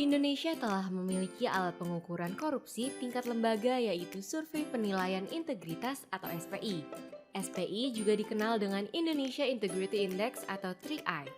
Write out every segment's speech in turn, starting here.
Indonesia telah memiliki alat pengukuran korupsi tingkat lembaga yaitu Survei Penilaian Integritas atau SPI. SPI juga dikenal dengan Indonesia Integrity Index atau 3I.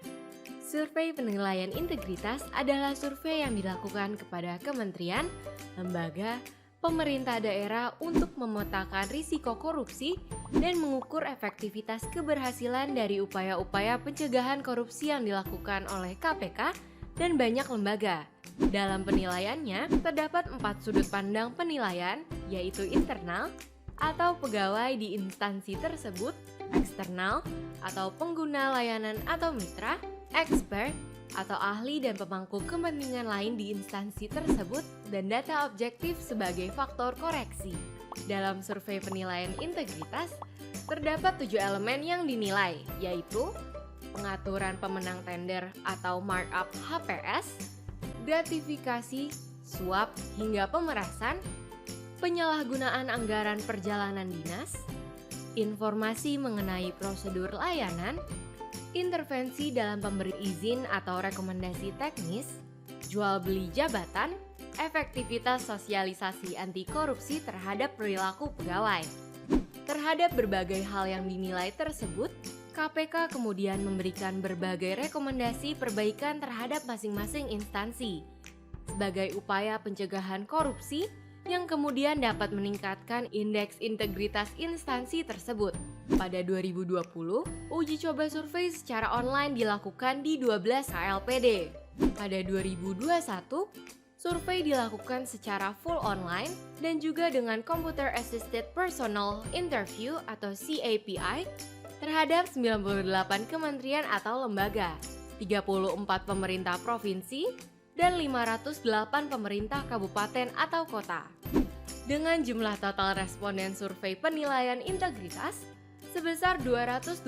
Survei Penilaian Integritas adalah survei yang dilakukan kepada kementerian, lembaga, pemerintah daerah untuk memetakan risiko korupsi dan mengukur efektivitas keberhasilan dari upaya-upaya pencegahan korupsi yang dilakukan oleh KPK dan banyak lembaga. Dalam penilaiannya, terdapat 4 sudut pandang penilaian, yaitu internal, atau pegawai di instansi tersebut, eksternal, atau pengguna layanan atau mitra, expert, atau ahli dan pemangku kepentingan lain di instansi tersebut, dan data objektif sebagai faktor koreksi. Dalam survei penilaian integritas, terdapat 7 elemen yang dinilai, yaitu pengaturan pemenang tender atau markup HPS, gratifikasi, suap hingga pemerasan, penyalahgunaan anggaran perjalanan dinas, informasi mengenai prosedur layanan, intervensi dalam pemberi izin atau rekomendasi teknis, jual beli jabatan, efektivitas sosialisasi anti korupsi terhadap perilaku pegawai. Terhadap berbagai hal yang dinilai tersebut, KPK kemudian memberikan berbagai rekomendasi perbaikan terhadap masing-masing instansi sebagai upaya pencegahan korupsi yang kemudian dapat meningkatkan indeks integritas instansi tersebut. Pada 2020, uji coba survei secara online dilakukan di 12 KLPD. Pada 2021, survei dilakukan secara full online dan juga dengan Computer Assisted Personal Interview atau CAPI terhadap 98 kementerian atau lembaga, 34 pemerintah provinsi, dan 508 pemerintah kabupaten atau kota. Dengan jumlah total responden survei penilaian integritas sebesar 225.010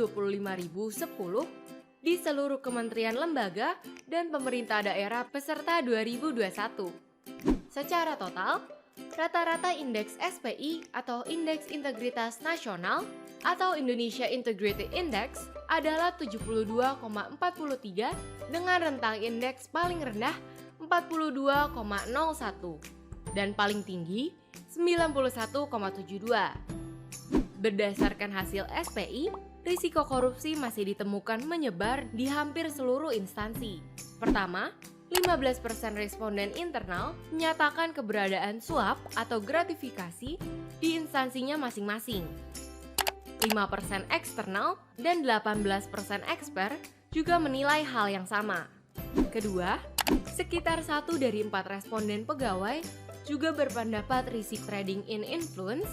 di seluruh kementerian lembaga dan pemerintah daerah peserta 2021. Secara total, rata-rata indeks SPI atau Indeks Integritas Nasional atau Indonesia Integrity Index adalah 72,43 dengan rentang indeks paling rendah 42,01 dan paling tinggi 91,72. Berdasarkan hasil SPI, risiko korupsi masih ditemukan menyebar di hampir seluruh instansi. Pertama, 15% responden internal menyatakan keberadaan suap atau gratifikasi di instansinya masing-masing. 5% eksternal dan 18% expert juga menilai hal yang sama. Kedua, sekitar 1 dari 4 responden pegawai juga berpendapat risiko trading in influence,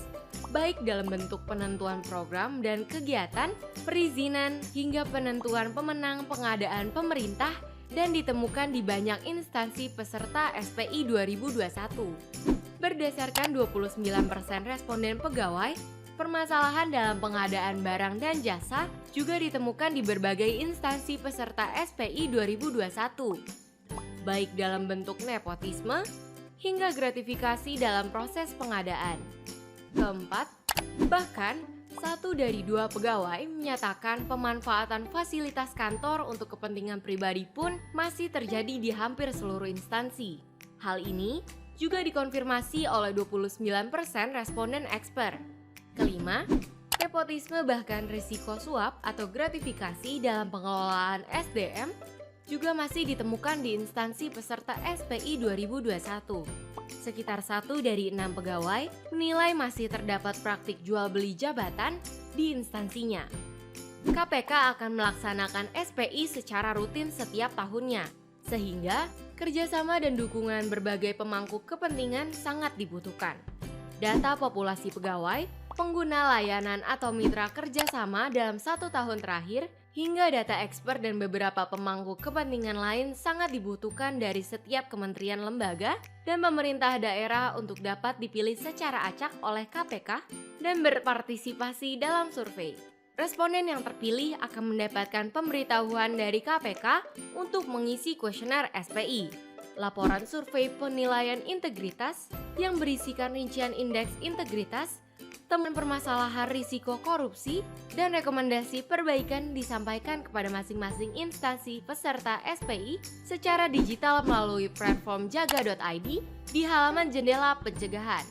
baik dalam bentuk penentuan program dan kegiatan, perizinan, hingga penentuan pemenang pengadaan pemerintah dan ditemukan di banyak instansi peserta SPI 2021. Berdasarkan 29% responden pegawai, permasalahan dalam pengadaan barang dan jasa juga ditemukan di berbagai instansi peserta SPI 2021, baik dalam bentuk nepotisme hingga gratifikasi dalam proses pengadaan. Keempat, bahkan 1 dari 2 pegawai menyatakan pemanfaatan fasilitas kantor untuk kepentingan pribadi pun masih terjadi di hampir seluruh instansi. Hal ini juga dikonfirmasi oleh 29% responden expert. Kelima, nepotisme bahkan risiko suap atau gratifikasi dalam pengelolaan SDM juga masih ditemukan di instansi peserta SPI 2021. Sekitar 1 dari 6 pegawai menilai masih terdapat praktik jual beli jabatan di instansinya. KPK akan melaksanakan SPI secara rutin setiap tahunnya, sehingga kerjasama dan dukungan berbagai pemangku kepentingan sangat dibutuhkan. Data populasi pegawai, pengguna layanan atau mitra kerjasama dalam 1 tahun terakhir, hingga data expert dan beberapa pemangku kepentingan lain sangat dibutuhkan dari setiap kementerian lembaga dan pemerintah daerah untuk dapat dipilih secara acak oleh KPK dan berpartisipasi dalam survei. Responden yang terpilih akan mendapatkan pemberitahuan dari KPK untuk mengisi kuesioner SPI, laporan survei penilaian integritas yang berisikan rincian indeks integritas, temuan permasalahan risiko korupsi, dan rekomendasi perbaikan disampaikan kepada masing-masing instansi peserta SPI secara digital melalui platform jaga.id di halaman jendela pencegahan.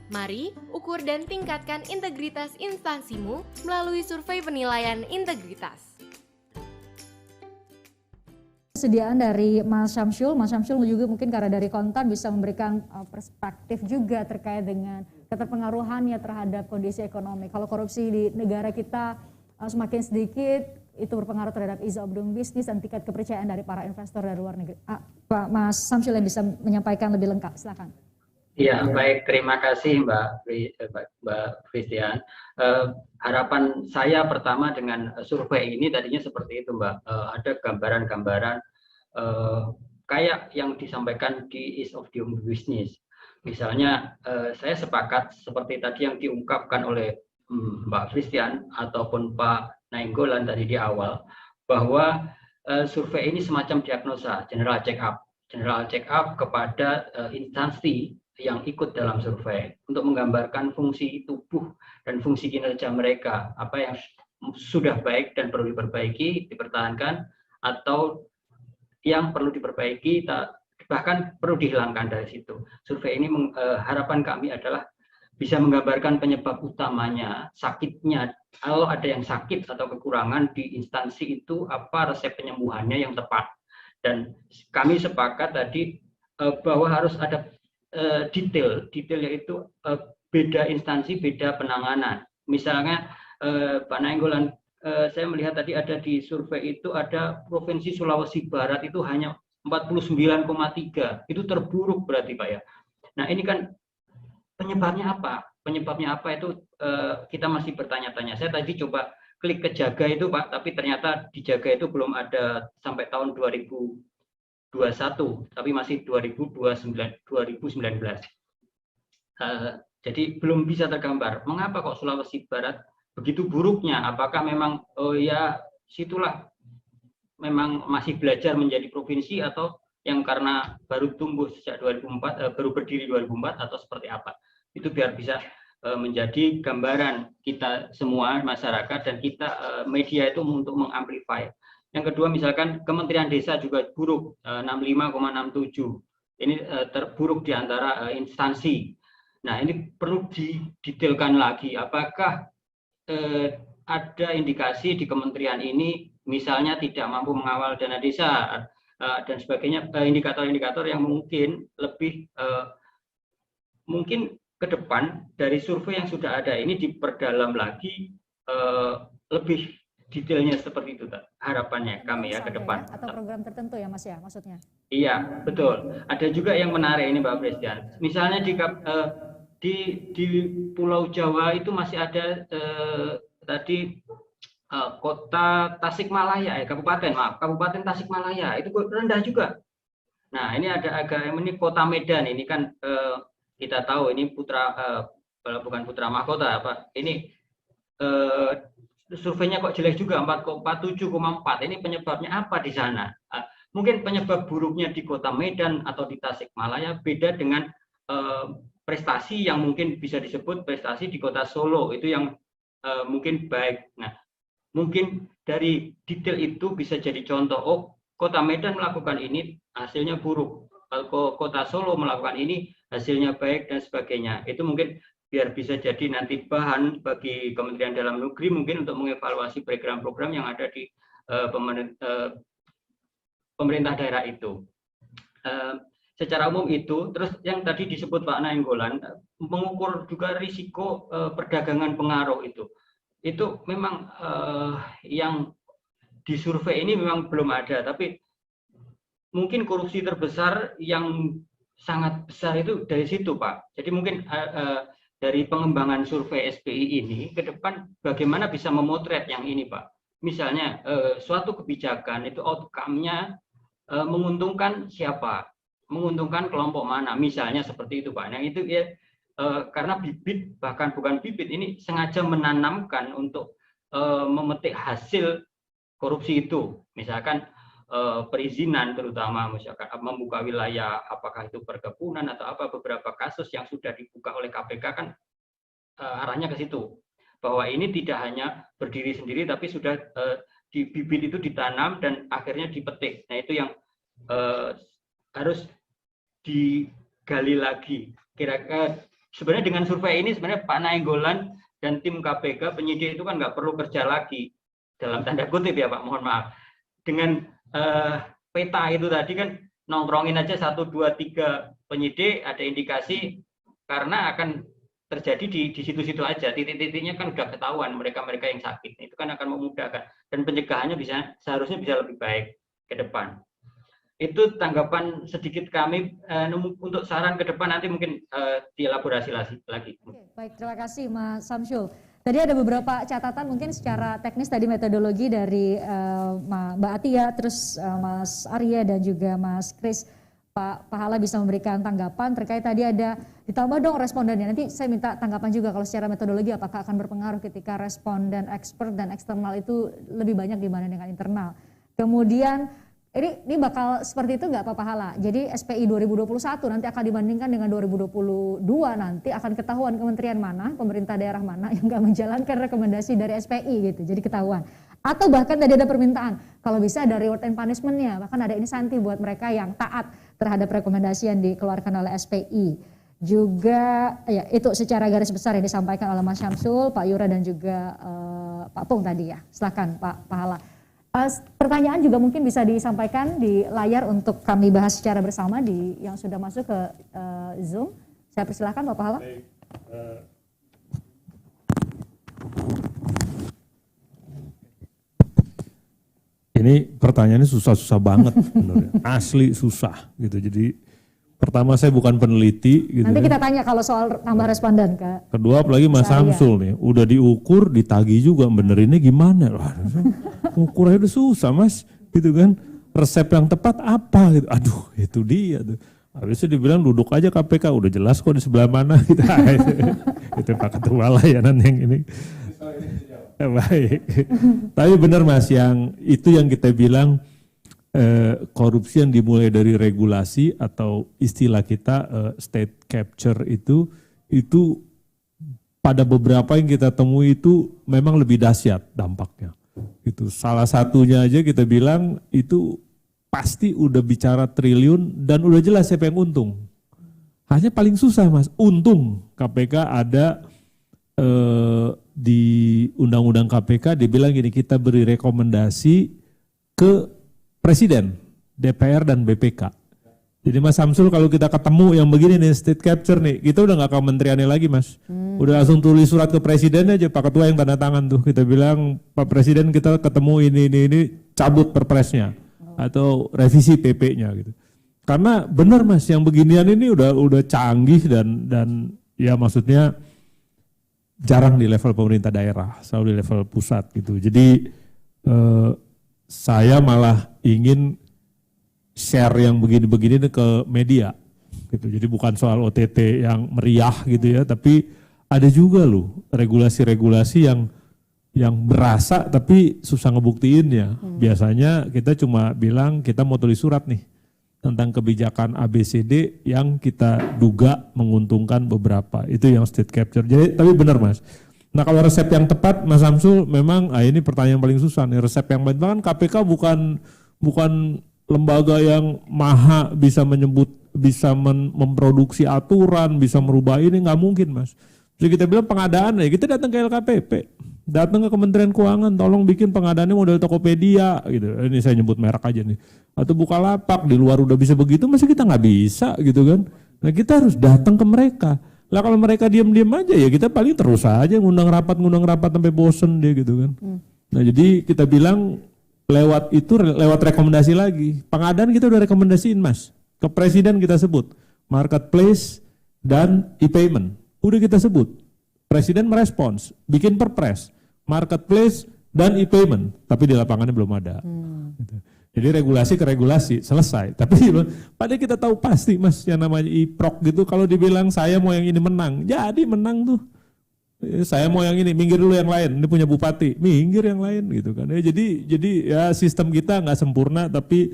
Mari ukur dan tingkatkan integritas instansimu melalui survei penilaian integritas. Kesediaan dari Mas Syamsul juga mungkin karena dari konten bisa memberikan perspektif juga terkait dengan keterpengaruhannya terhadap kondisi ekonomi. Kalau korupsi di negara kita semakin sedikit, itu berpengaruh terhadap ease of doing business dan tingkat kepercayaan dari para investor dari luar negeri. Pak Mas Syamsul yang bisa menyampaikan lebih lengkap, silakan. Ya, baik, terima kasih Mbak Christian. Harapan saya pertama dengan survei ini tadinya seperti itu Mbak, ada gambaran-gambaran kayak yang disampaikan di Ease of Doing Business. Misalnya saya sepakat seperti tadi yang diungkapkan oleh Mbak Christian ataupun Pak Nainggolan tadi di awal, bahwa survei ini semacam diagnosa, general check up kepada instansi yang ikut dalam survei untuk menggambarkan fungsi tubuh dan fungsi kinerja mereka, apa yang sudah baik dan perlu diperbaiki, dipertahankan, atau yang perlu diperbaiki, bahkan perlu dihilangkan dari situ. Survei ini harapan kami adalah bisa menggambarkan penyebab utamanya, sakitnya, kalau ada yang sakit atau kekurangan di instansi itu, apa resep penyembuhannya yang tepat. Dan kami sepakat tadi bahwa harus ada detailnya itu beda instansi, beda penanganan. Misalnya Pak Nainggolan, saya melihat tadi ada di survei itu ada Provinsi Sulawesi Barat itu hanya 49,3, itu terburuk berarti Pak ya. Nah ini kan penyebabnya apa? Penyebabnya apa itu kita masih bertanya-tanya. Saya tadi coba klik ke Jaga itu Pak, tapi ternyata di Jaga itu belum ada sampai tahun 2021, tapi masih 2019. Jadi belum bisa tergambar mengapa kok Sulawesi Barat begitu buruknya. Apakah memang ya situlah memang masih belajar menjadi provinsi, atau yang karena baru tumbuh sejak 2004, baru berdiri 2004, atau seperti apa? Itu biar bisa menjadi gambaran kita semua masyarakat dan kita media itu untuk mengamplify. Yang kedua misalkan Kementerian Desa juga buruk, 65,67. Ini terburuk di antara instansi. Nah ini perlu didetailkan lagi, apakah ada indikasi di kementerian ini misalnya tidak mampu mengawal dana desa dan sebagainya, indikator-indikator yang mungkin lebih mungkin ke depan dari survei yang sudah ada ini diperdalam lagi, lebih detailnya seperti itu, harapannya kami ya ke depan. Atau program tertentu ya Mas ya maksudnya? Iya betul. Ada juga yang menarik ini Mbak Christian. Misalnya di Pulau Jawa itu masih ada tadi kota Tasikmalaya, Kabupaten Tasikmalaya itu rendah juga. Nah ini ada agak ini kota Medan ini kan kita tahu ini bukan putra mahkota apa ini. Surveinya kok jelek juga, 47,4. Ini penyebabnya apa di sana? Mungkin penyebab buruknya di kota Medan atau di Tasikmalaya beda dengan prestasi yang mungkin bisa disebut prestasi di kota Solo, itu yang mungkin baik. Nah, mungkin dari detail itu bisa jadi contoh, oh kota Medan melakukan ini hasilnya buruk, kalau kota Solo melakukan ini hasilnya baik dan sebagainya. Itu mungkin biar bisa jadi nanti bahan bagi Kementerian Dalam Negeri mungkin untuk mengevaluasi program-program yang ada di pemerintah daerah itu. Secara umum itu, terus yang tadi disebut Pak Nainggolan, mengukur juga risiko perdagangan pengaruh itu memang yang di survei ini memang belum ada, tapi mungkin korupsi terbesar yang sangat besar itu dari situ Pak. Jadi mungkin dari pengembangan survei SPI ini ke depan bagaimana bisa memotret yang ini Pak. Misalnya suatu kebijakan itu outcome-nya menguntungkan siapa, menguntungkan kelompok mana, misalnya seperti itu Pak. Nah itu ya karena bibit, bahkan bukan bibit, ini sengaja menanamkan untuk memetik hasil korupsi itu. Misalkan perizinan, terutama misalkan membuka wilayah, apakah itu perkebunan atau apa, beberapa kasus yang sudah dibuka oleh KPK kan arahnya ke situ, bahwa ini tidak hanya berdiri sendiri tapi sudah di bibit itu ditanam dan akhirnya dipetik. Nah itu yang harus digali lagi. Kira-kira sebenarnya dengan survei ini sebenarnya Pak Nainggolan dan tim KPK penyidik itu kan nggak perlu kerja lagi, dalam tanda kutip ya Pak, mohon maaf. Dengan peta itu tadi kan nongkrongin aja 1, 2, 3 penyidik, ada indikasi, karena akan terjadi di situ-situ aja, titik-titiknya kan udah ketahuan mereka-mereka yang sakit, itu kan akan memudahkan dan pencegahannya seharusnya bisa lebih baik ke depan. Itu tanggapan sedikit kami. Untuk saran ke depan nanti mungkin dielaborasi lagi. Oke, baik, terima kasih Mas Samsul. Tadi ada beberapa catatan mungkin secara teknis tadi metodologi dari Mbak Atia, terus Mas Arya dan juga Mas Kris. Pak Pahala bisa memberikan tanggapan terkait tadi ada ditambah dong respondennya. Nanti saya minta tanggapan juga kalau secara metodologi apakah akan berpengaruh ketika responden expert dan eksternal itu lebih banyak dibanding dengan internal. Kemudian ini bakal seperti itu nggak Pak Pahala? Jadi SPI 2021 nanti akan dibandingkan dengan 2022 nanti akan ketahuan kementerian mana, pemerintah daerah mana yang nggak menjalankan rekomendasi dari SPI gitu. Jadi ketahuan. Atau bahkan tadi ada permintaan kalau bisa ada reward and punishment-nya, bahkan ada insentif buat mereka yang taat terhadap rekomendasi yang dikeluarkan oleh SPI. Juga ya itu secara garis besar yang disampaikan oleh Mas Syamsul, Pak Yura dan juga Pak Pung tadi ya. Silakan Pak Pahala. Pertanyaan juga mungkin bisa disampaikan di layar untuk kami bahas secara bersama di yang sudah masuk ke Zoom. Saya persilakan Pak Pahala. Baik, ini pertanyaannya susah-susah banget sebenarnya. Asli susah gitu. Jadi pertama saya bukan peneliti gitu. Nanti kita tanya kalau soal tambah responden Kak. Kedua apalagi Mas Samsul nih, udah diukur, ditagi juga benerinnya gimana. Wah, ukurnya udah susah Mas gitu kan. Resep yang tepat apa gitu. Aduh, itu dia tuh. Habisnya dibilang duduk aja KPK, udah jelas kok di sebelah mana gitu. Itu Pak Ketua Layanan yang ini. Baik. Tapi benar Mas, yang itu yang kita bilang korupsi yang dimulai dari regulasi atau istilah kita state capture itu pada beberapa yang kita temui itu memang lebih dahsyat dampaknya. Itu salah satunya aja kita bilang itu pasti udah bicara triliun dan udah jelas siapa yang untung. Hanya paling susah Mas, untung KPK ada di Undang-Undang KPK dibilang gini, kita beri rekomendasi ke Presiden, DPR dan BPK. Jadi Mas Samsul kalau kita ketemu yang begini nih state capture nih, kita udah nggak ke kementeriannya lagi Mas. Udah langsung tulis surat ke Presiden aja, Pak Ketua yang tanda tangan tuh. Kita bilang Pak Presiden kita ketemu ini cabut perpresnya atau revisi PP-nya gitu. Karena benar Mas, yang beginian ini udah canggih dan ya maksudnya jarang di level pemerintah daerah, selalu di level pusat gitu. Jadi saya malah ingin share yang begini-begini ke media gitu. Jadi bukan soal OTT yang meriah gitu ya, tapi ada juga loh regulasi-regulasi yang berasa tapi susah ngebuktiinnya. Biasanya kita cuma bilang kita mau tulis surat nih tentang kebijakan ABCD yang kita duga menguntungkan beberapa. Itu yang state capture. Jadi tapi benar Mas. Nah kalau resep yang tepat Mas Samsul memang ini pertanyaan paling susah nih. Resep yang baik kan KPK bukan lembaga yang maha bisa memproduksi aturan, bisa merubah ini, nggak mungkin Mas. Jadi kita bilang pengadaan ya kita datang ke LKPP, datang ke Kementerian Keuangan, tolong bikin pengadaannya model Tokopedia gitu. Ini saya nyebut merek aja nih. Atau Bukalapak, di luar udah bisa begitu, masa kita nggak bisa gitu kan. Nah kita harus datang ke mereka. Lah kalau mereka diam-diam aja ya kita paling terus aja ngundang rapat sampai bosen dia gitu kan. Nah jadi kita bilang lewat rekomendasi lagi. Pengadaan kita udah rekomendasiin Mas. Ke Presiden kita sebut. Marketplace dan e-payment. Udah kita sebut. Presiden merespons. Bikin perpres. Marketplace dan e-payment. Tapi di lapangannya belum ada. Gitu. Jadi regulasi ke regulasi selesai. Tapi padahal kita tahu pasti Mas yang namanya e-prok gitu. Kalau dibilang saya mau yang ini menang. Jadi menang tuh. Saya mau yang ini, minggir dulu yang lain. Ini punya bupati, minggir yang lain gitu kan. Ya, jadi ya sistem kita nggak sempurna, tapi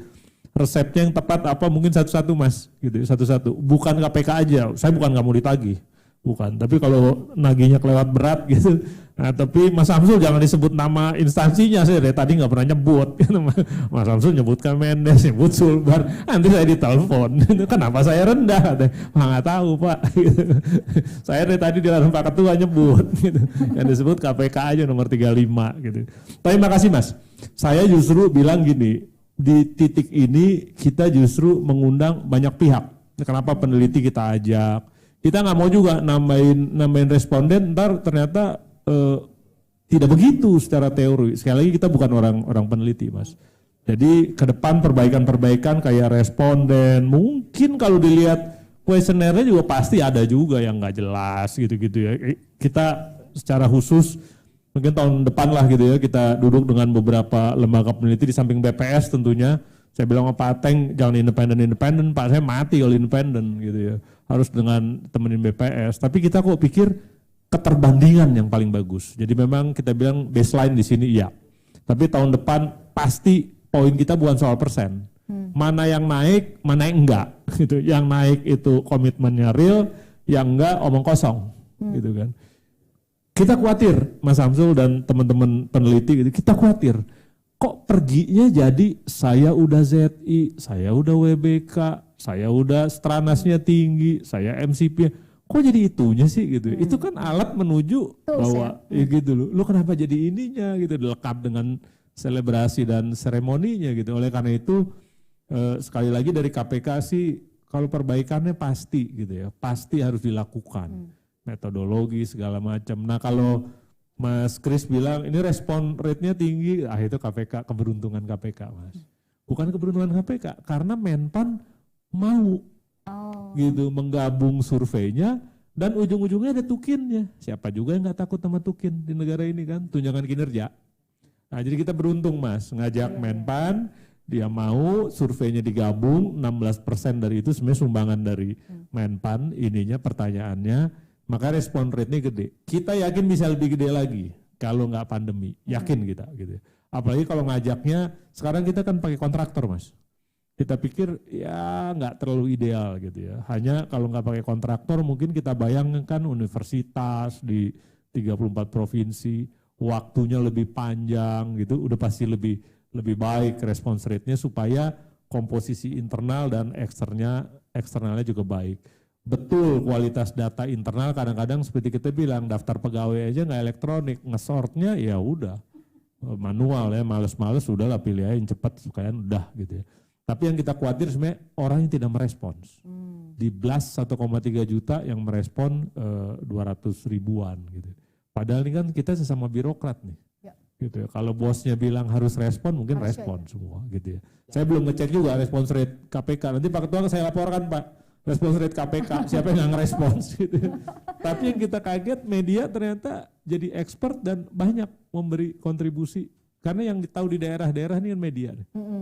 resepnya yang tepat apa mungkin satu-satu Mas, gitu satu-satu. Bukan KPK aja. Saya bukan nggak mau ditagih. Bukan, tapi kalau nagihnya kelewat berat gitu. Nah, tapi Mas Samsul jangan disebut nama instansinya, saya dari tadi nggak pernah nyebut. Mas Samsul nyebut Kemendes, nyebut Sulbar, nanti saya ditelepon. Kenapa saya rendah? Nggak tahu Pak. Saya dari tadi di ladang Pak Ketua nyebut, gitu. Yang disebut KPK aja nomor 35 gitu. Tapi makasih Mas, saya justru bilang gini, di titik ini kita justru mengundang banyak pihak. Kenapa peneliti kita ajak? Kita nggak mau juga nambahin responden, ntar ternyata tidak begitu secara teori. Sekali lagi kita bukan orang peneliti Mas. Jadi ke depan perbaikan kayak responden, mungkin kalau dilihat kuesionernya juga pasti ada juga yang nggak jelas gitu-gitu ya. Kita secara khusus mungkin tahun depan lah gitu ya, kita duduk dengan beberapa lembaga peneliti di samping BPS tentunya. Saya bilang sama Pak Ateng, jangan independen, Pak saya mati kalau independen gitu ya. Harus dengan temenin BPS. Tapi kita kok pikir keterbandingan yang paling bagus. Jadi memang kita bilang baseline di sini iya. Tapi tahun depan pasti poin kita bukan soal persen. Mana yang naik, mana yang enggak. Gitu. Yang naik itu komitmennya real, yang enggak omong kosong. Gitu kan. Kita khawatir, Mas Samsul dan teman-teman peneliti gitu, kita khawatir. Kok perginya jadi saya udah ZI, saya udah WBK, saya udah Stranasnya tinggi, saya MCP. Kok jadi itunya sih gitu? Itu kan alat menuju bahwa ya gitu loh. Lu kenapa jadi ininya gitu, lengkap dengan selebrasi dan seremoninya gitu. Oleh karena itu sekali lagi dari KPK sih kalau perbaikannya pasti gitu ya, pasti harus dilakukan. Metodologi segala macam. Nah kalau Mas Kris bilang ini respon rate-nya tinggi, itu KPK, keberuntungan KPK Mas. Bukan keberuntungan KPK, karena Menpan mau gitu menggabung surveinya dan ujung-ujungnya ada tukinnya. Siapa juga yang nggak takut sama tukin di negara ini kan, tunjangan kinerja. Nah jadi kita beruntung Mas, ngajak Menpan, dia mau surveinya digabung, 16% dari itu sebenarnya sumbangan dari Menpan, ininya pertanyaannya. Maka respon rate-nya gede. Kita yakin bisa lebih gede lagi kalau nggak pandemi. Yakin kita gitu. Apalagi kalau ngajaknya, sekarang kita kan pakai kontraktor Mas. Kita pikir ya nggak terlalu ideal gitu ya. Hanya kalau nggak pakai kontraktor mungkin kita bayangkan universitas di 34 provinsi, waktunya lebih panjang gitu, udah pasti lebih baik respons rate-nya supaya komposisi internal dan eksternalnya juga baik. Betul kualitas data internal kadang-kadang seperti kita bilang daftar pegawai aja nggak elektronik, ngesortnya ya udah manual ya, males-males udahlah pilih aja yang cepat supaya udah gitu ya. Tapi yang kita khawatir sebenarnya orang yang tidak merespons. Di blast 1,3 juta yang merespon 200 ribuan gitu. Padahal ini kan kita sesama birokrat nih. Gitu ya. Kalau bosnya bilang harus respon, mungkin respon semua gitu ya. Saya belum ngecek juga respons rate KPK. Nanti Pak Ketua saya laporkan Pak. Respons rate KPK, siapa yang nggak ngerespons gitu. Tapi yang kita kaget media ternyata jadi expert dan banyak memberi kontribusi. Karena yang tahu di daerah-daerah ini kan media.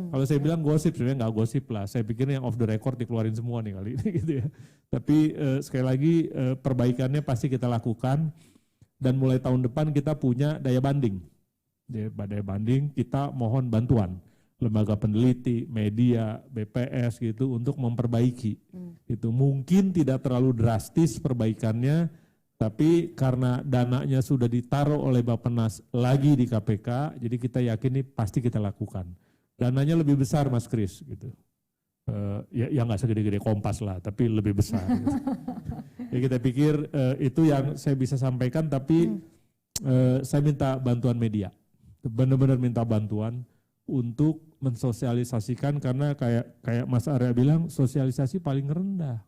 Kalau saya bilang gosip, sebenarnya nggak gosip lah. Saya pikir yang off the record dikeluarin semua nih kali ini gitu ya. Tapi sekali lagi perbaikannya pasti kita lakukan. Dan mulai tahun depan kita punya daya banding. Daya banding kita mohon bantuan. Lembaga peneliti, media, BPS gitu untuk memperbaiki. Itu mungkin tidak terlalu drastis perbaikannya, tapi karena dananya sudah ditaruh oleh Bappenas lagi di KPK, jadi kita yakin ini pasti kita lakukan. Dananya lebih besar Mas Kris gitu. Ya nggak segede-gede Kompas lah, tapi lebih besar. Gitu. Ya kita pikir itu yang saya bisa sampaikan, tapi saya minta bantuan media. Benar-benar minta bantuan untuk mensosialisasikan karena kayak Mas Arya bilang sosialisasi paling rendah.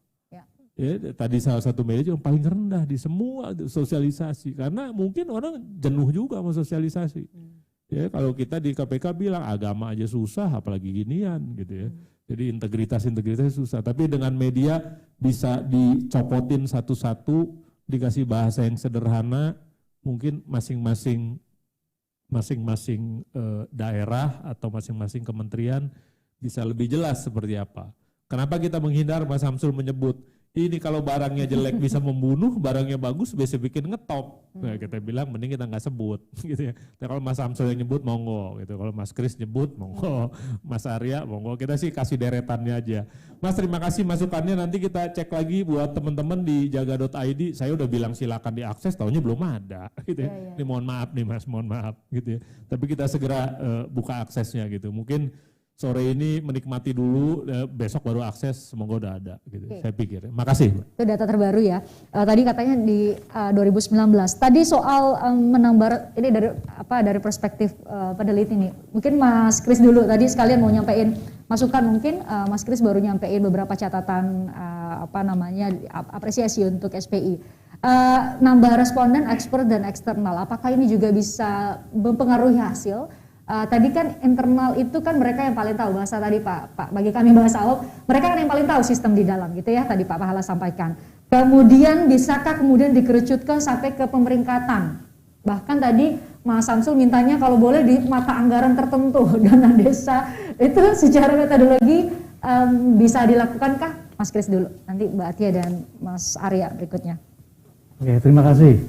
Ya, tadi salah satu media juga paling rendah di semua sosialisasi karena mungkin orang jenuh juga sama sosialisasi. Ya kalau kita di KPK bilang agama aja susah apalagi ginian gitu ya. Jadi integritas susah. Tapi dengan media bisa dicopotin satu-satu, dikasih bahasa yang sederhana, mungkin masing-masing daerah atau masing-masing kementerian bisa lebih jelas seperti apa. Kenapa kita menghindar Mas Samsul menyebut Ini kalau barangnya jelek bisa membunuh, barangnya bagus bisa bikin ngetop. Nah, kita bilang mending kita nggak sebut gitu ya. Nah, kalau Mas Samsul yang nyebut monggo gitu. Kalau Mas Kris nyebut monggo, Mas Arya monggo. Kita sih kasih deretannya aja. Mas terima kasih masukannya, nanti kita cek lagi buat teman-teman di jaga.id. Saya udah bilang silakan diakses, taunya belum ada gitu ya. Ini mohon maaf nih Mas, mohon maaf gitu ya. Tapi kita segera buka aksesnya gitu. Mungkin sore ini menikmati dulu, besok baru akses, semoga udah ada gitu. Saya pikir. Makasih. Itu data terbaru ya. Tadi katanya di 2019. Tadi soal menambah ini dari perspektif peneliti nih. Mungkin Mas Kris dulu tadi sekalian mau nyampein masukan, mungkin Mas Kris baru nyampein beberapa catatan apresiasi untuk SPI. Nambah responden ekspor dan eksternal. Apakah ini juga bisa mempengaruhi hasil? Tadi kan internal itu kan mereka yang paling tahu, bahasa tadi Pak bagi kami bahasa awam, mereka kan yang paling tahu sistem di dalam gitu ya, tadi Pak Pahala sampaikan. Kemudian bisakah kemudian dikerucutkan sampai ke pemeringkatan? Bahkan tadi Mas Samsul mintanya kalau boleh di mata anggaran tertentu dana desa itu secara metodologi bisa dilakukankah? Mas Kris dulu, nanti Mbak Atia dan Mas Arya berikutnya. Oke, terima kasih.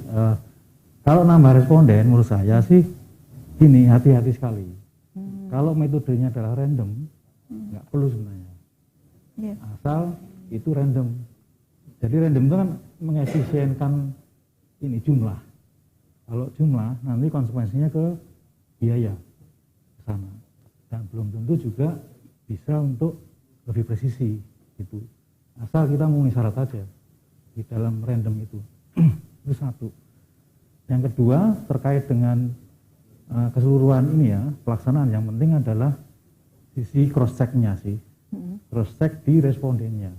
Kalau nambah responden menurut saya sih ini hati-hati sekali. Kalau metodenya adalah random, nggak perlu sebenarnya. Asal itu random. Jadi random itu kan mengefisienkan ini jumlah. Kalau jumlah nanti konsekuensinya ke biaya ke sana. Dan belum tentu juga bisa untuk lebih presisi gitu. Asal kita memenuhi syarat aja di dalam random itu. Itu satu. Yang kedua terkait dengan keseluruhan ini ya, pelaksanaan yang penting adalah sisi cross check-nya sih. Cross check di respondennya.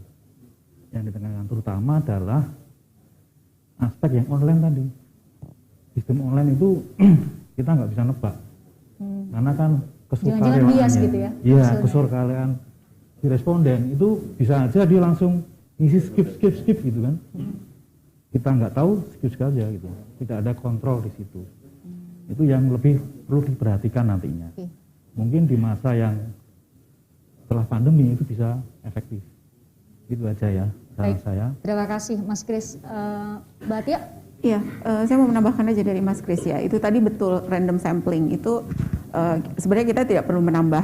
Yang ditekankan terutama adalah aspek yang online tadi. Sistem online itu kita nggak bisa nebak. Karena kan kesukareannya. Gitu ya. Iya, kesukarean di responden itu bisa aja dia langsung ngisi skip gitu kan. Kita nggak tahu, skip aja gitu. Tidak ada kontrol di situ. Itu yang lebih perlu diperhatikan nantinya. Mungkin di masa yang setelah pandemi itu bisa efektif. Itu aja ya saran saya. Terima kasih Mas Kris. Mbak Tia? Iya, saya mau menambahkan aja dari Mas Kris ya. Itu tadi betul random sampling itu sebenarnya kita tidak perlu menambah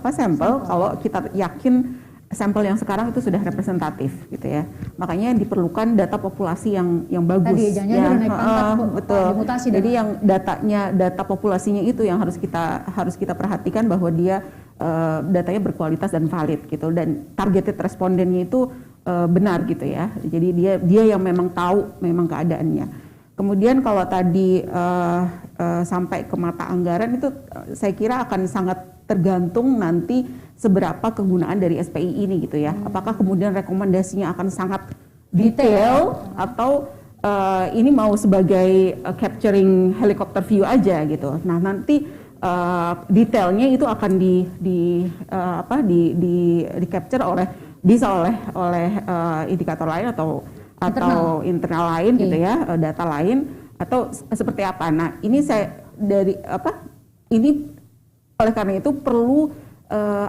sampel kalau kita yakin sampel yang sekarang itu sudah representatif gitu ya. Makanya diperlukan data populasi yang bagus. Tadi jangan naik pangkat, betul. Dimutasi. Jadi yang data populasinya itu yang harus kita perhatikan bahwa dia datanya berkualitas dan valid gitu, dan targeted respondennya itu benar gitu ya. Jadi dia yang memang tahu memang keadaannya. Kemudian kalau tadi sampai ke mata anggaran itu saya kira akan sangat tergantung nanti seberapa kegunaan dari SPI ini gitu ya. Apakah kemudian rekomendasinya akan sangat detail atau ini mau sebagai capturing helicopter view aja gitu. Nah nanti detailnya itu akan di capture oleh indikator lain atau internal lain gitu ya, data lain atau seperti apa. Nah ini oleh karena itu perlu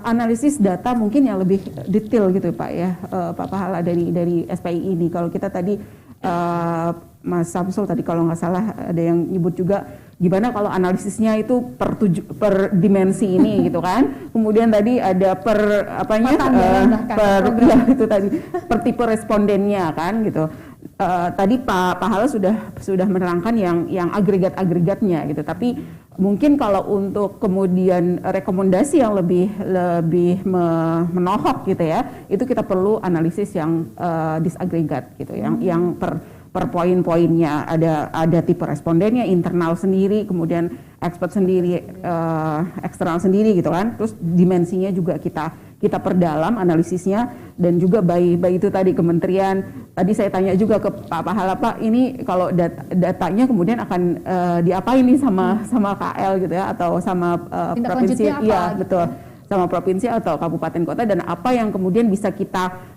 analisis data mungkin yang lebih detail gitu Pak ya, Pak Pahala dari SPI ini. Kalau kita tadi Mas Samsul tadi kalau nggak salah ada yang nyebut juga gimana kalau analisisnya itu per dimensi ini gitu kan. Kemudian tadi ada itu tadi per tipe respondennya kan gitu. Tadi Pak Pahala sudah menerangkan yang agregat-agregatnya gitu. Tapi mungkin kalau untuk kemudian rekomendasi yang lebih menohok gitu ya, itu kita perlu analisis yang disagregat gitu, yang per poin-poinnya ada tipe respondennya, internal sendiri, kemudian expert sendiri, eksternal sendiri gitu kan. Terus dimensinya juga kita perdalam analisisnya, dan juga by itu tadi kementerian. Tadi saya tanya juga ke Pak Pahala, Pak ini kalau datanya kemudian akan diapain nih sama KL gitu ya, atau sama provinsi, iya betul, sama provinsi atau kabupaten kota, dan apa yang kemudian bisa kita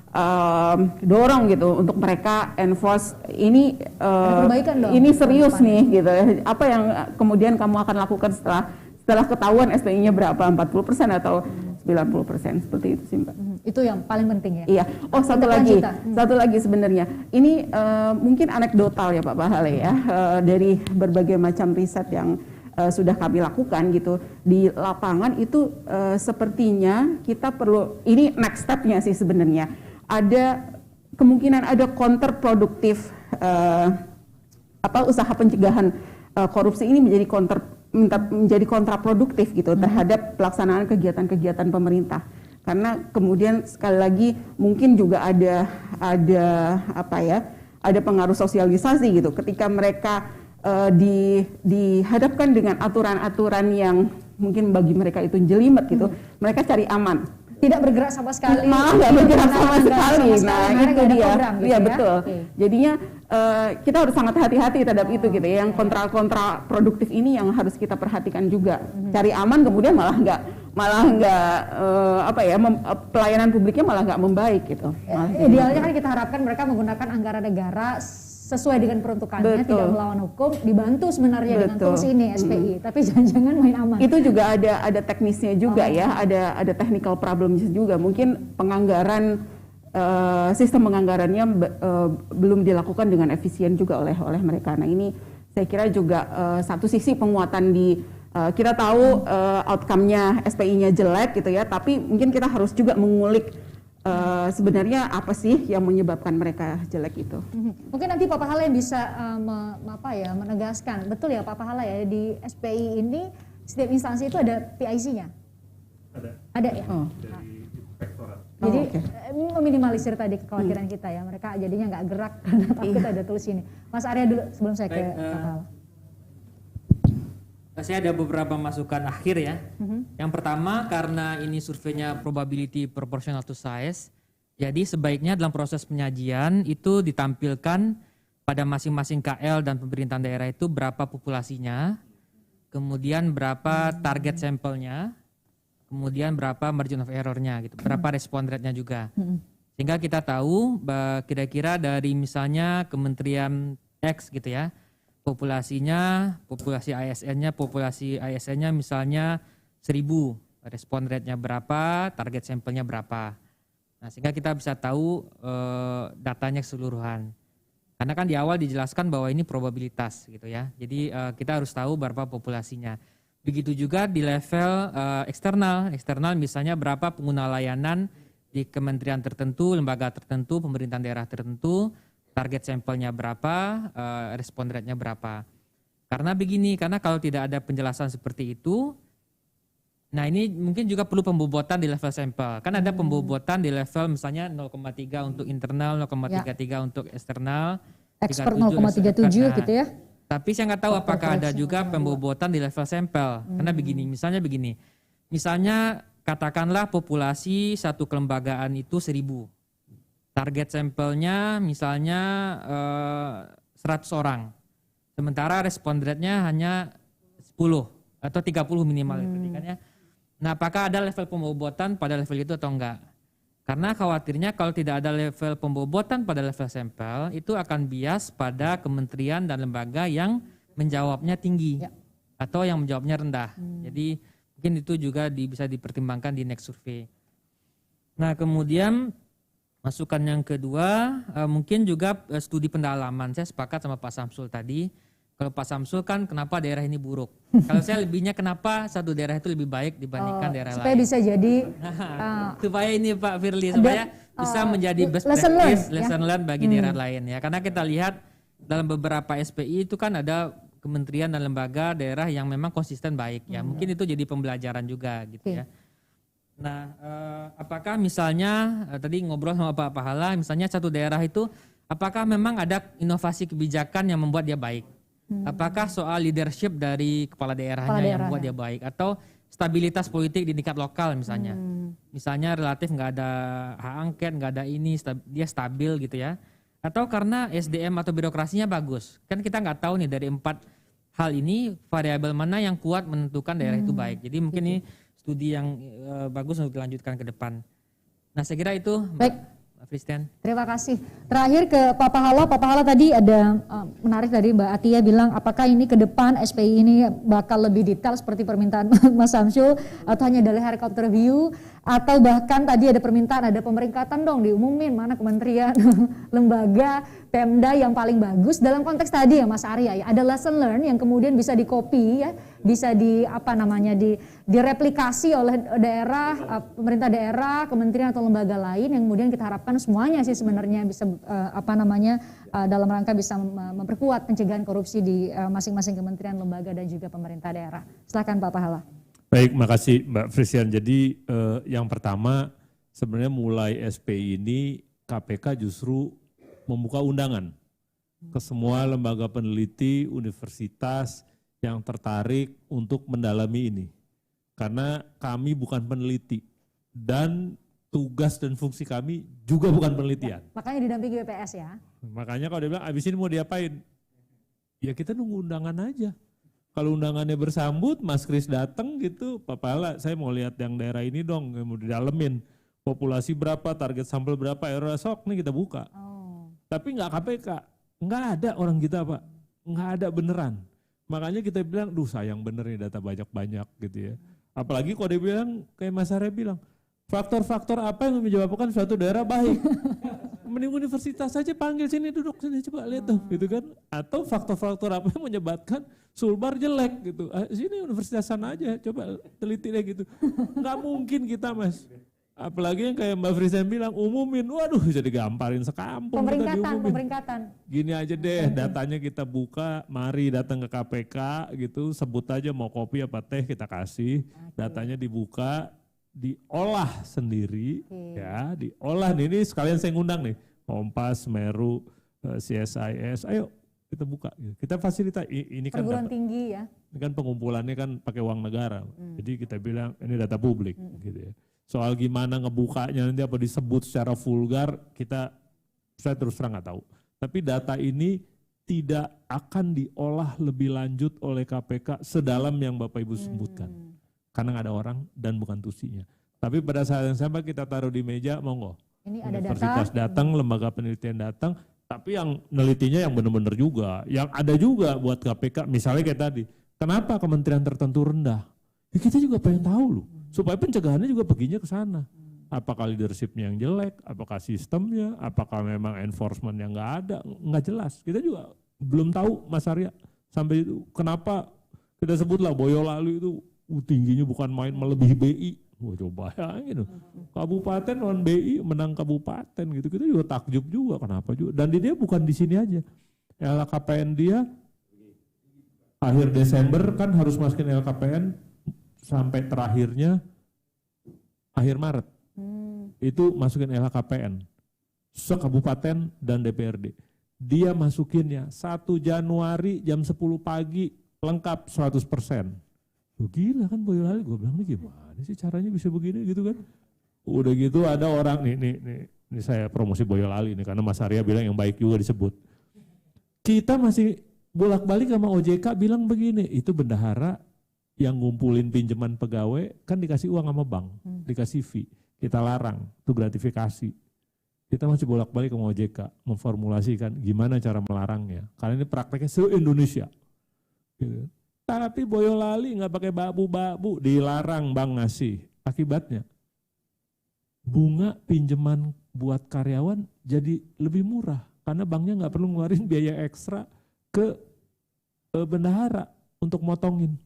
dorong gitu untuk mereka enforce ini ini serius nih gitu. Apa yang kemudian kamu akan lakukan setelah ketahuan SPI-nya berapa, 40% atau 90% seperti itu sih Mbak. Itu yang paling penting ya. Iya. Oh satu lagi sebenarnya. Ini mungkin anekdotal ya Pak Pahala ya, dari berbagai macam riset yang sudah kami lakukan gitu di lapangan itu sepertinya kita perlu, ini next stepnya sih sebenarnya, ada kemungkinan ada counterproduktif usaha pencegahan korupsi ini menjadi kontraproduktif gitu terhadap pelaksanaan kegiatan-kegiatan pemerintah. Karena kemudian sekali lagi mungkin juga ada pengaruh sosialisasi gitu ketika mereka dihadapkan dengan aturan-aturan yang mungkin bagi mereka itu jelimet gitu, mereka cari aman. Tidak bergerak sama sekali. Malah nggak bergerak sama sekali. Nah itu dia. Iya betul. Jadinya kita harus sangat hati-hati terhadap itu gitu ya. Yang kontra produktif ini yang harus kita perhatikan juga. Cari aman kemudian malah nggak pelayanan publiknya malah nggak membaik gitu. Idealnya kan kita harapkan mereka menggunakan anggaran negara sesuai dengan peruntukannya, tidak melawan hukum, dibantu sebenarnya dengan tools ini SPI, tapi jangan-jangan main aman. Itu juga ada teknisnya juga ya, ada technical problems juga. Mungkin sistem penganggarannya belum dilakukan dengan efisien juga oleh mereka. Nah ini saya kira juga satu sisi penguatan kita tahu outcome-nya SPI-nya jelek gitu ya, tapi mungkin kita harus juga mengulik sebenarnya apa sih yang menyebabkan mereka jelek itu. Mungkin nanti Pak Pahala yang bisa menegaskan, betul ya Pak Pahala ya, di SPI ini setiap instansi itu ada PIC-nya? Ada ya? Dari inspektorat. Jadi meminimalisir tadi kekhawatiran kita ya, mereka jadinya nggak gerak karena takut ada tulis ini. Mas Arya dulu sebelum saya ke Pak Pahala. Saya ada beberapa masukan akhir ya. Yang pertama, karena ini surveinya probability proportional to size, jadi sebaiknya dalam proses penyajian itu ditampilkan pada masing-masing KL dan pemerintahan daerah itu berapa populasinya, kemudian berapa target sampelnya, kemudian berapa margin of errornya gitu, berapa respond rate-nya juga. Sehingga kita tahu kira-kira dari misalnya Kementerian X gitu ya, populasi ASN-nya misalnya 1000, respon rate-nya berapa, target sampelnya berapa. Nah, sehingga kita bisa tahu datanya keseluruhan. Karena kan di awal dijelaskan bahwa ini probabilitas gitu ya. Jadi kita harus tahu berapa populasinya. Begitu juga di level eksternal misalnya berapa pengguna layanan di kementerian tertentu, lembaga tertentu, pemerintahan daerah tertentu, target sampelnya berapa, respon rate-nya berapa. Karena kalau tidak ada penjelasan seperti itu, nah ini mungkin juga perlu pembobotan di level sampel. Kan ada pembobotan di level misalnya 0,3 untuk internal, 0,33 untuk eksternal. Expert 0,37 gitu ya. Tapi saya nggak tahu apakah ada juga pembobotan di level sampel. Karena misalnya katakanlah populasi satu kelembagaan itu 1000. Target sampelnya misalnya 100 orang. Sementara respon rate-nya hanya 10 atau 30 minimal gitu kan ya. Nah, apakah ada level pembobotan pada level itu atau enggak? Karena khawatirnya kalau tidak ada level pembobotan pada level sampel, itu akan bias pada kementerian dan lembaga yang menjawabnya tinggi atau yang menjawabnya rendah. Jadi mungkin itu juga bisa dipertimbangkan di next survey. Nah, kemudian masukan yang kedua, mungkin juga studi pendalaman. Saya sepakat sama Pak Samsul tadi. Kalau Pak Samsul kan kenapa daerah ini buruk. Kalau saya lebihnya kenapa satu daerah itu lebih baik dibandingkan daerah supaya lain. Bisa jadi supaya ini Pak Firly, supaya bisa menjadi best practice, lesson learned bagi daerah lain ya. Karena kita lihat dalam beberapa SPI itu kan ada kementerian dan lembaga daerah yang memang konsisten baik ya. Mungkin itu jadi pembelajaran juga gitu ya. Nah, apakah misalnya tadi ngobrol sama Pak Pahala, misalnya satu daerah itu apakah memang ada inovasi kebijakan yang membuat dia baik? Apakah soal leadership dari kepala daerahnya yang membuat dia baik? Atau stabilitas politik di tingkat lokal misalnya? Misalnya relatif nggak ada hak angket, nggak ada ini, dia stabil gitu ya? Atau karena SDM atau birokrasinya bagus? Kan kita nggak tahu nih dari 4 hal ini variabel mana yang kuat menentukan daerah itu baik. Jadi mungkin ini studi yang bagus untuk dilanjutkan ke depan. Nah, saya kira itu. Baik. Christian. Terima kasih. Terakhir ke Pak Pahala. Pak Pahala tadi ada menarik dari Mbak Atia bilang apakah ini ke depan SPI ini bakal lebih detail seperti permintaan Mas Samsul atau hanya dari helikopter view. Atau bahkan tadi ada permintaan, ada pemeringkatan dong, diumumin mana kementerian, lembaga, Pemda yang paling bagus dalam konteks tadi ya Mas Arya ya. Ada lesson learn yang kemudian bisa di-copy ya, bisa direplikasi oleh daerah, pemerintah daerah, kementerian atau lembaga lain yang kemudian kita harapkan semuanya sih sebenarnya bisa dalam rangka bisa memperkuat pencegahan korupsi di masing-masing kementerian, lembaga dan juga pemerintah daerah. Silakan Pak Pahala. Baik, makasih Mbak Frisian. Jadi yang pertama sebenarnya mulai SPI ini KPK justru membuka undangan ke semua lembaga peneliti, universitas yang tertarik untuk mendalami ini. Karena kami bukan peneliti dan tugas dan fungsi kami juga bukan penelitian. Ya, makanya didampingi BPS ya. Makanya kalau dia bilang abis ini mau diapain? Ya kita nunggu undangan aja. Kalau undangannya bersambut, Mas Kris datang gitu, Pak Pahala, saya mau lihat yang daerah ini dong, yang mau didalemin. Populasi berapa, target sampel berapa, sok nih kita buka. Oh. Tapi nggak KPK, nggak ada orang kita Pak, nggak ada beneran. Makanya kita bilang, sayang bener nih data banyak-banyak gitu ya. Apalagi kalau dia bilang, kayak Mas Arya bilang, faktor-faktor apa yang menyebabkan suatu daerah baik? Mending universitas saja panggil sini duduk sini coba lihat tuh gitu kan. Atau faktor-faktor apa yang menyebabkan Sulbar jelek gitu. Sini universitas sana aja coba teliti deh gitu. Nggak mungkin kita Mas. Apalagi yang kayak Mbak Frisian bilang umumin. Waduh bisa digamparin sekampung. Pemeringkatan. Gini aja deh datanya kita buka. Mari datang ke KPK gitu. Sebut aja mau kopi apa teh kita kasih. Datanya dibuka. Diolah sendiri, ya, diolah nih, ini sekalian saya ngundang nih, Kompas, Meru, CSIS, ayo kita buka, kita fasilitas, ini kan perguruan tinggi ya, ini kan pengumpulannya kan pakai uang negara, jadi kita bilang ini data publik, gitu ya. Soal gimana ngebukanya nanti apa disebut secara vulgar, saya terus terang nggak tahu, tapi data ini tidak akan diolah lebih lanjut oleh KPK sedalam yang Bapak Ibu sebutkan. Karena nggak ada orang dan bukan tusinya. Tapi pada saat yang sama kita taruh di meja, monggo. Ini ada universitas datang, lembaga penelitian datang, tapi yang nelitinya yang benar-benar juga. Yang ada juga buat KPK, misalnya kayak tadi, kenapa kementerian tertentu rendah? Ya kita juga pengen tahu loh, supaya pencegahannya juga perginya ke sana. Apakah leadershipnya yang jelek, apakah sistemnya, apakah memang enforcement yang nggak ada, nggak jelas. Kita juga belum tahu Mas Arya, sampai itu kenapa kita sebutlah Boyolali itu tingginya bukan main melebihi BI. Wah coba bayangin, kabupaten non BI menang kabupaten gitu. Kita juga takjub juga, kenapa juga. Dan dia bukan di sini aja. LKPN dia akhir Desember kan harus masukin LKPN sampai terakhirnya akhir Maret. Itu masukin LKPN. Sekabupaten dan DPRD. Dia masukinnya 1 Januari jam 10 pagi lengkap 100%. Gila kan Boyolali, gue bilang nih gimana sih caranya bisa begini gitu kan. Udah gitu ada orang, nih saya promosi Boyolali nih karena Mas Arya bilang yang baik juga disebut. Kita masih bolak-balik sama OJK bilang begini, itu bendahara yang ngumpulin pinjaman pegawai kan dikasih uang sama bank, dikasih fee. Kita larang, itu gratifikasi. Kita masih bolak-balik sama OJK memformulasikan gimana cara melarangnya. Karena ini prakteknya se-Indonesia. Gitu. Tapi Boyolali nggak pakai babu-babu, dilarang bank ngasih. Akibatnya bunga pinjaman buat karyawan jadi lebih murah karena banknya nggak perlu ngeluarin biaya ekstra ke bendahara untuk motongin.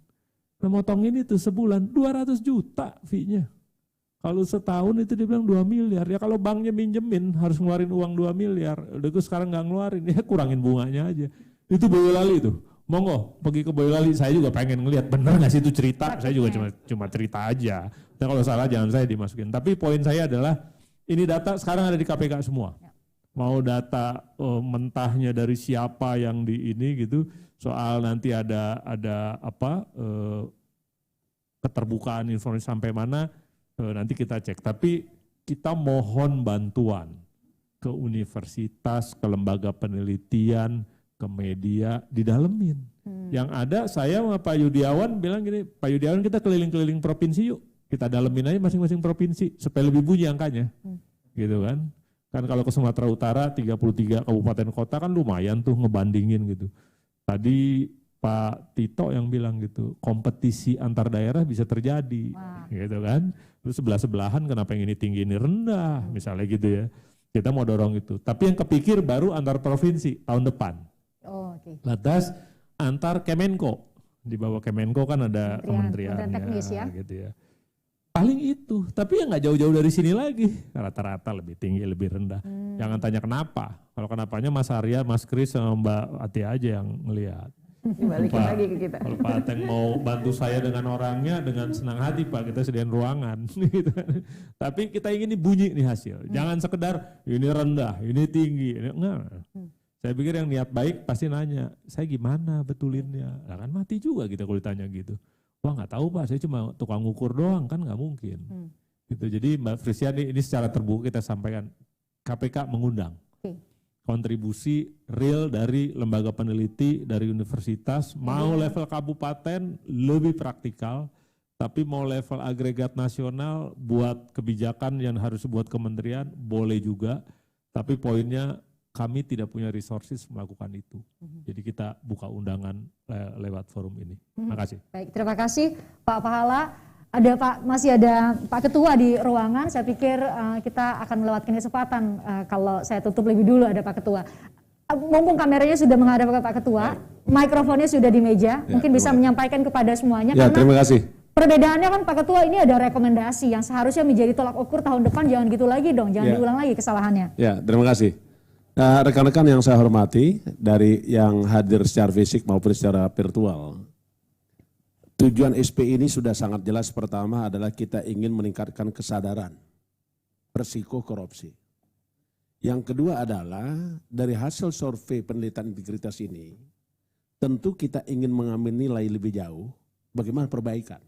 Nah motongin itu sebulan 200 juta fee-nya. Kalau setahun itu dibilang 2 miliar. Ya kalau banknya minjemin harus ngeluarin uang 2 miliar. Udah gue sekarang nggak ngeluarin, ya kurangin bunganya aja. Itu Boyolali itu. Monggo pergi ke Boyolali, saya juga pengen ngelihat bener nggak sih itu cerita, saya juga cuma cerita aja. Nah kalau salah jangan saya dimasukin. Tapi poin saya adalah ini data sekarang ada di KPK semua. Mau data mentahnya dari siapa yang di ini gitu, soal nanti ada keterbukaan informasi sampai mana nanti kita cek. Tapi kita mohon bantuan ke universitas, ke lembaga penelitian, ke media, didalemin. Yang ada saya sama Pak Yudiawan bilang gini, Pak Yudiawan kita keliling-keliling provinsi yuk, kita dalemin aja masing-masing provinsi supaya lebih bunyi angkanya. Gitu kan. Kan kalau ke Sumatera Utara 33 kabupaten kota kan lumayan tuh ngebandingin gitu. Tadi Pak Tito yang bilang gitu, kompetisi antar daerah bisa terjadi. Gitu kan. Terus sebelah-sebelahan kenapa yang ini tinggi ini rendah, misalnya gitu ya. Kita mau dorong itu. Tapi yang kepikir baru antar provinsi tahun depan. Oh, oke. Lantas antar Kemenko. Di bawah Kemenko kan ada kementerian teknis ya. gitu ya. Paling itu, tapi yang nggak jauh-jauh dari sini lagi. Rata-rata lebih tinggi, lebih rendah. Jangan tanya kenapa. Kalau kenapanya Mas Arya, Mas Kris sama Mbak Ati aja yang melihat. Dibalikin lagi ke kita. Kalau Pak Ateng mau bantu saya dengan orangnya, dengan senang hati Pak, kita sediain ruangan. Gitu. Tapi kita ingin bunyi nih hasil. Jangan sekedar ini rendah, ini tinggi. Enggak. Saya pikir yang niat baik pasti nanya, saya gimana betulinnya? Nah, kan mati juga kita kalau ditanya gitu. Wah nggak tahu Pak, saya cuma tukang ukur doang, kan nggak mungkin. Gitu. Jadi Mbak Frisia ini secara terbuka kita sampaikan, KPK mengundang. Kontribusi real dari lembaga peneliti, dari universitas, mau level kabupaten lebih praktikal, tapi mau level agregat nasional buat kebijakan yang harus buat kementerian, boleh juga, tapi poinnya kami tidak punya resources melakukan itu. Jadi kita buka undangan lewat forum ini. Terima kasih. Baik, terima kasih Pak Pahala. Masih ada Pak Ketua di ruangan. Saya pikir kita akan melewatkan kesempatan kalau saya tutup lebih dulu ada Pak Ketua. Mumpung kameranya sudah menghadap ke Pak Ketua, mikrofonnya sudah di meja, mungkin bisa menyampaikan kepada semuanya. Ya, terima kasih. Perbedaannya kan Pak Ketua ini ada rekomendasi yang seharusnya menjadi tolak ukur tahun depan, jangan gitu lagi dong, jangan diulang lagi kesalahannya. Ya, terima kasih. Nah, rekan-rekan yang saya hormati, dari yang hadir secara fisik maupun secara virtual, tujuan SP ini sudah sangat jelas. Pertama adalah kita ingin meningkatkan kesadaran risiko korupsi. Yang kedua adalah dari hasil survei penelitian integritas ini, tentu kita ingin mengambil nilai lebih jauh bagaimana perbaikan.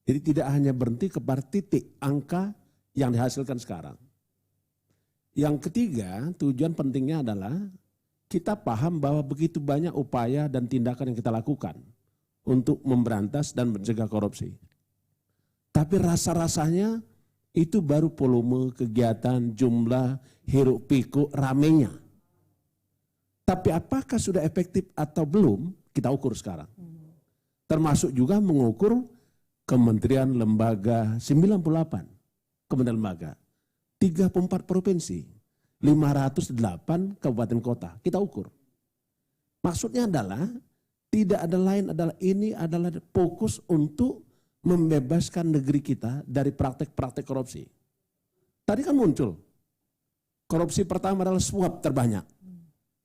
Jadi tidak hanya berhenti kepada titik angka yang dihasilkan sekarang. Yang ketiga, tujuan pentingnya adalah kita paham bahwa begitu banyak upaya dan tindakan yang kita lakukan untuk memberantas dan mencegah korupsi. Tapi rasa-rasanya itu baru volume kegiatan, jumlah, hiruk pikuk, ramenya. Tapi apakah sudah efektif atau belum, kita ukur sekarang. Termasuk juga mengukur kementerian lembaga 98, kementerian lembaga, 34 provinsi, 508 kabupaten kota, kita ukur. Maksudnya adalah tidak ada lain adalah ini adalah fokus untuk membebaskan negeri kita dari praktek-praktek korupsi. Tadi kan muncul, korupsi pertama adalah suap terbanyak.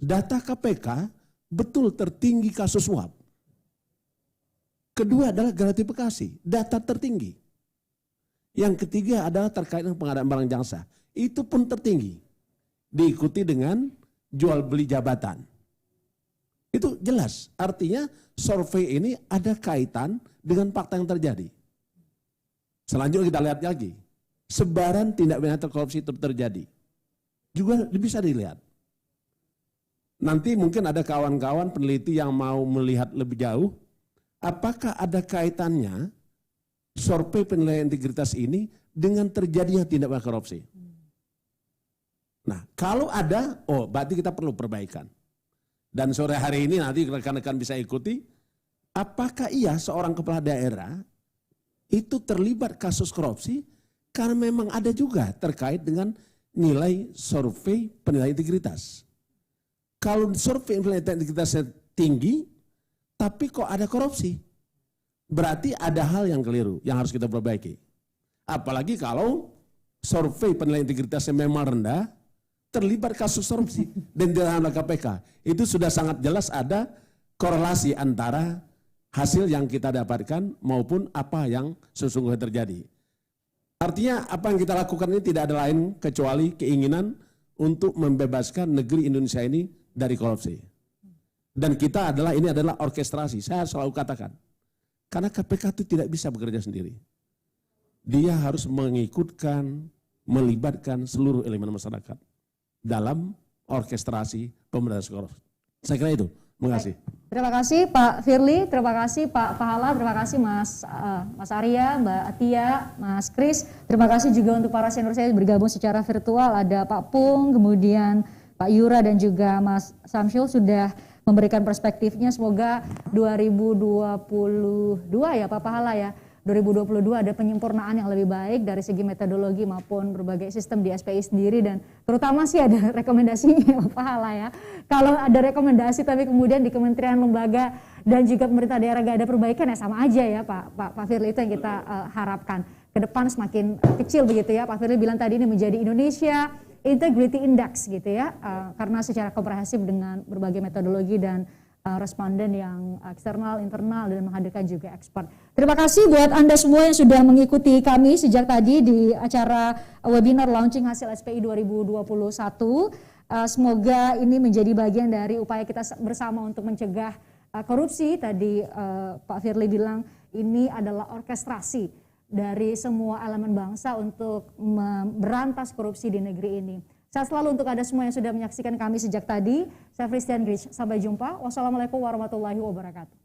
Data KPK betul tertinggi kasus suap. Kedua adalah gratifikasi, data tertinggi. Yang ketiga adalah terkait dengan pengadaan barang jasa, itu pun tertinggi. Diikuti dengan jual beli jabatan. Itu jelas, artinya survei ini ada kaitan dengan fakta yang terjadi. Selanjutnya kita lihat lagi, sebaran tindak pidana korupsi itu terjadi. Juga bisa dilihat. Nanti mungkin ada kawan-kawan peneliti yang mau melihat lebih jauh, apakah ada kaitannya survei penilaian integritas ini dengan terjadinya tindak pidana korupsi. Nah, kalau ada, berarti kita perlu perbaikan. Dan sore hari ini nanti rekan-rekan bisa ikuti, apakah iya seorang kepala daerah itu terlibat kasus korupsi karena memang ada juga terkait dengan nilai survei penilaian integritas. Kalau survei penilaian integritasnya tinggi, tapi kok ada korupsi, berarti ada hal yang keliru yang harus kita perbaiki. Apalagi kalau survei penilaian integritasnya memang rendah, terlibat kasus korupsi dan dalam KPK, itu sudah sangat jelas ada korelasi antara hasil yang kita dapatkan maupun apa yang sesungguhnya terjadi. Artinya apa yang kita lakukan ini tidak ada lain kecuali keinginan untuk membebaskan negeri Indonesia ini dari korupsi. Dan kita ini adalah orkestrasi, saya selalu katakan. Karena KPK itu tidak bisa bekerja sendiri. Dia harus mengikutkan, melibatkan seluruh elemen masyarakat dalam orkestrasi pemberantasan korupsi. Saya kira itu. Terima kasih. Terima kasih Pak Firly, terima kasih Pak Pahala, terima kasih Mas Arya, Mbak Atia, Mas Kris. Terima kasih juga untuk para senior saya bergabung secara virtual. Ada Pak Pung, kemudian Pak Yura dan juga Mas Samsyul sudah memberikan perspektifnya. Semoga 2022 ya Pak Pahala ya, 2022 ada penyempurnaan yang lebih baik dari segi metodologi maupun berbagai sistem di SPI sendiri, dan terutama sih ada rekomendasinya Pak Hala ya. Kalau ada rekomendasi tapi kemudian di kementerian, lembaga dan juga pemerintah daerah gak ada perbaikan ya sama aja ya Pak Firly, itu yang kita harapkan. Ke depan semakin kecil begitu ya. Pak Firly bilang tadi ini menjadi Indonesia Integrity Index gitu ya, karena secara komprehensif dengan berbagai metodologi dan responden yang eksternal, internal, dan menghadirkan juga ekspor. Terima kasih buat Anda semua yang sudah mengikuti kami sejak tadi di acara webinar launching hasil SPI 2021. Semoga ini menjadi bagian dari upaya kita bersama untuk mencegah korupsi. Tadi Pak Firly bilang ini adalah orkestrasi dari semua elemen bangsa untuk memberantas korupsi di negeri ini. Sehat selalu untuk Anda semua yang sudah menyaksikan kami sejak tadi. Saya Christian Grich, sampai jumpa. Wassalamualaikum warahmatullahi wabarakatuh.